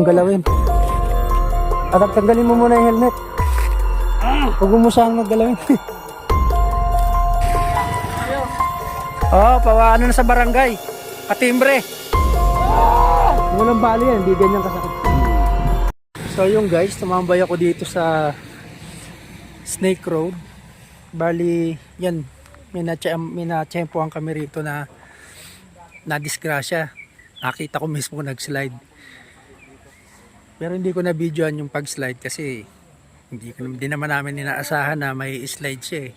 masyadong galawin. At tanggalin mo muna yung helmet. Huwag mo siyang maggalawin. Oh, pawaano na sa barangay. Katimbre. Walang bali yan, hindi ganyan kasakit. So yung guys, tumambay ako dito sa Snake Road. Bali, yan, may natsempohan kami rito na disgrasya. Nakita ko mismo nag-slide. Pero hindi ko na videoan yung pag-slide kasi hindi naman namin inaasahan na may slide siya eh.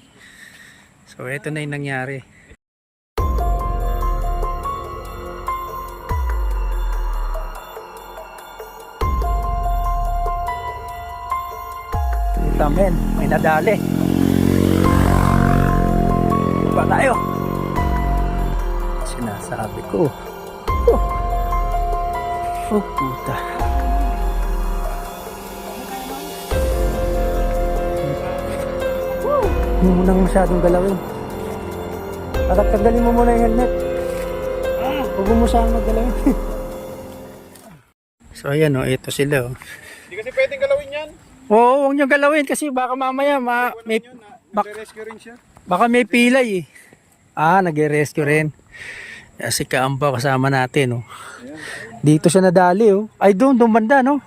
So eto na yung nangyari. Ito men, may nadali. Ba tayo? Sinasabi ko. Oh puta. Hindi mo nang masyadong galawin. At tanggalin mo muna yung helmet. Huwag mo siyang maggalawin. So ayan o, ito sila o. Hindi kasi pwedeng galawin yan. Oo, huwag nyo galawin kasi baka mamaya Nagre-rescue rin siya. baka may pilay eh. Ah, nagre-rescue rin. Si Kaambaw kasama natin oh. Dito siya nadali oh. Ay doon banda no.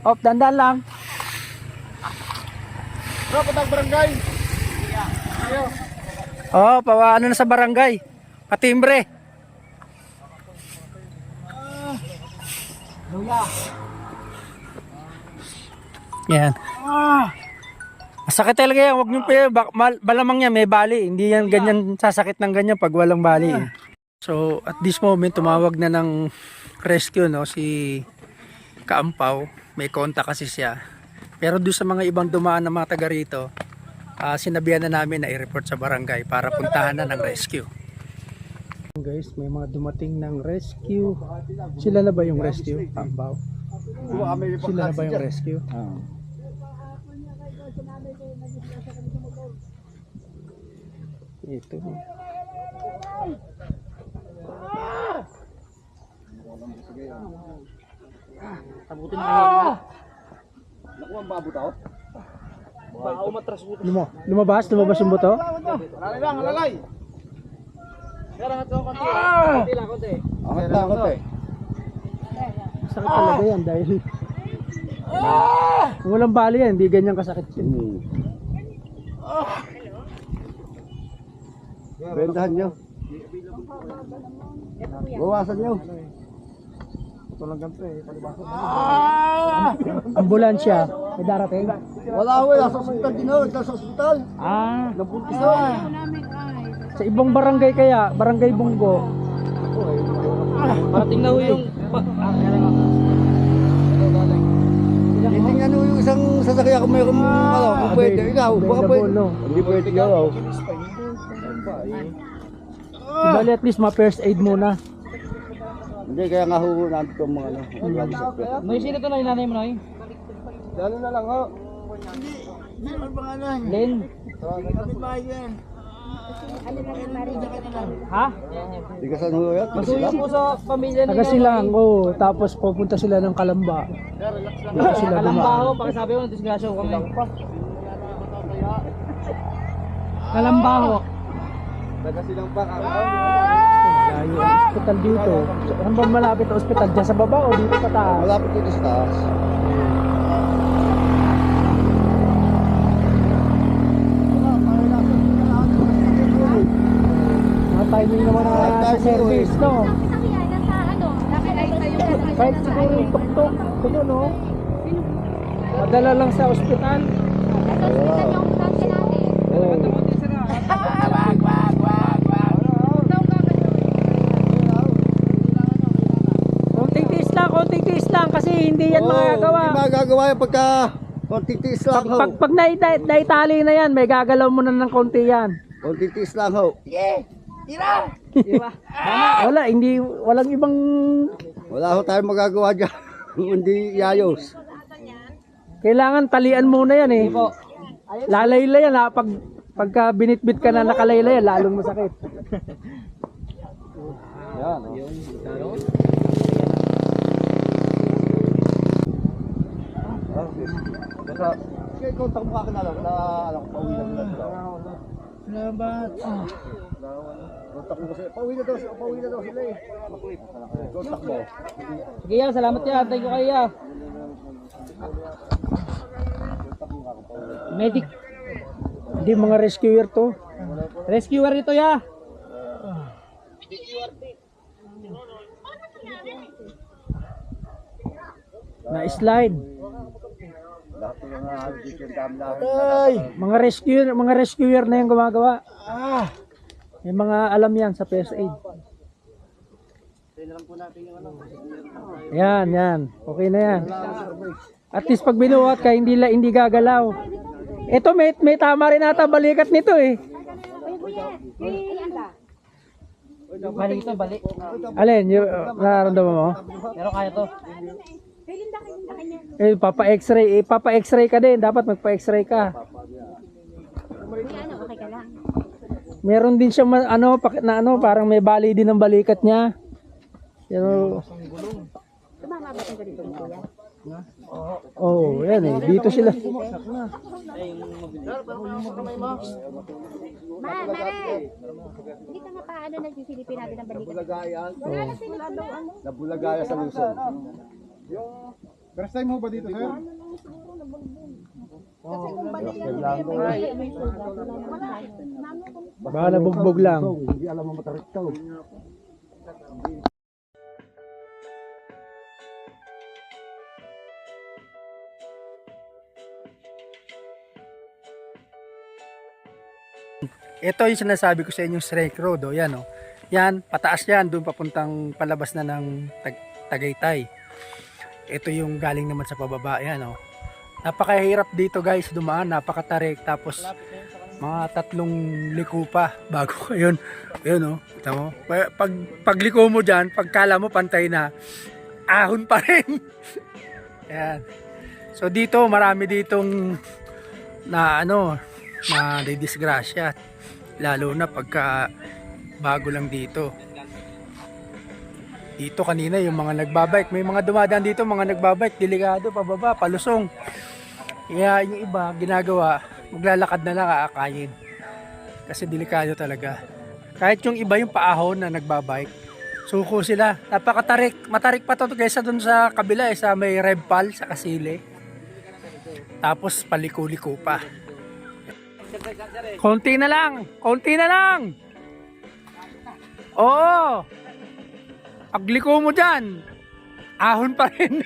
Op, dandan lang. Bro, patang barangay. Ayo. Oh, pawaano na sa barangay. Katimbre. Yan. Masakit talaga yan. Huwag nyo balamang yan, may bali. Hindi yan ganyan sasakit ng ganyan pag walang bali. Eh. So, at this moment, tumawag na ng rescue, no, si Kaampaw. May kontak kasi siya. Pero doon sa mga ibang dumaan na mga taga rito, sinabihan na namin na i-report sa barangay para puntahan na ng rescue. Guys, may mga dumating ng rescue. Sila na ba yung rescue? Kaampaw? Sila na ba yung rescue? Ito. Tabutin na. Naku, ang babo tao. Baka umatras buto. Lumabas yung buto? Alalay lang, alalay. Pero nga ito, konti lang, konti. Angat lang, konti. Sakit talaga yan dahil kung walang bali yan, hindi ganyan kasakit yun. Bendahan nyo. Bawasan nyo. Ito lang ganito eh. Ambulansya, may darating? Wala ko, nasa ospital din ako. Nasa ospital. Nabuntis ako. Sa ibang barangay kaya, barangay Bunggo. Parating na ho yung... Hindi nga yung isang sasakyan kung mayroong kung pwede. Ikaw, baka pwede. Hindi pwede ikaw. Bali at least ma-first aid muna. Hindi, kaya nga huhunan ito mga May sino to na nanay mo na yun? Lalo na lang ho. Hindi, ano pangalan? Len? Kapit bahay yan. Ha? Hindi ka saan ho yan? Masuyo po sa pamilya nila. Taga silang, oh, tapos pupunta sila ng Kalamba. Dito sila Kalamba dumaan. ho, pakisabi ko, disgrasya ko kami. Kalamba ho. Taga silang pa. Layo ang hospital dito. Saan ba malapit ang hospital? Diyan sa baba o dito pa taas? Malapit dito sa taas. Mga timing naman sa service, no? Kahit siguro yung tuktok. Ito, no? Madala lang sa ospital. Konting tiis lang kasi hindi yan magagawa. Hindi magagawa yan pagka konting tiis lang ho. Pag naitali na yan, may gagalaw mo na ng konti yan. Konting tiis lang ho. Wala, walang ibang... Wala ho tayong magagawa dyan. Hindi yayos. Kailangan talian muna yan eh. Lalayla yan ha. Pagka binitbit ka na nakalayla yan, lalong masakit. Yan. sa... Kaya contact mo kakilala ko na alam ko, pauwi na nila sila. Salamat. Contact mo kasi, pauwi na daw sila eh. Contact mo. Sige ya, salamat ya. Thank you kayo ya. Medic. Hindi mga rescuer to. Rescuer ito ya. Na slide. Lahat ng mga weekend kami lahat. Ay, mga rescuer na yung gumagawa. May mga alam yan sa first aid. Yan. Okay na yan. At least pag binuhat ka, hindi gagalaw. Ito may tama rin ata balikat nito eh. Balik ito, balik. Alin, yung nararamdaman mo? Pero kaya to. Papa-x-ray ka din. Dapat magpa-x-ray ka. Okay ka lang. Meron din siyang parang may bali din ng balikat niya. Pero Tumama ba itong ganito ni Kuya? yan eh. Dito sila. Mare! Hindi ka nga paano nagsisilipin natin ang balikat. Bulagayan. Wala na sila doon. Nabulagaya sa Luzon. First time mo ba dito, sir? Kasi kung balik yan, may sugat. Wala. Baka nabugbog lang. Hindi alam mo matarik ka. Ito yung sinasabi ko sa inyo, Strike Road. O, yan, o. Yan, pataas yan. Doon papuntang palabas na ng Tagaytay. Ito yung galing naman sa pababa. Yan, o. Napakahirap dito, guys, dumaan. Napakatarik. Tapos, mga 3 liko pa bago yun. Yun, o. Kita mo? Pagliko mo dyan, pagkala mo pantay na, ahon pa rin. Yan. So, dito, marami ditong na disgrasya. Lalo na pagka bago lang dito. Dito kanina yung mga nagbabike, may mga dumadaan dito, mga nagbabike, delikado, pababa, palusong. Kaya yung iba, ginagawa, maglalakad na lang aakayin. Kasi delikado talaga. Kahit yung iba yung paahon na nagbabike, suko sila. Napakatarik, matarik pa to kaysa dun sa kabila, sa may Revpal, sa Kasile. Tapos paliko-liko pa. Konti na lang. Oo. Pagliko mo dyan, ahon pa rin.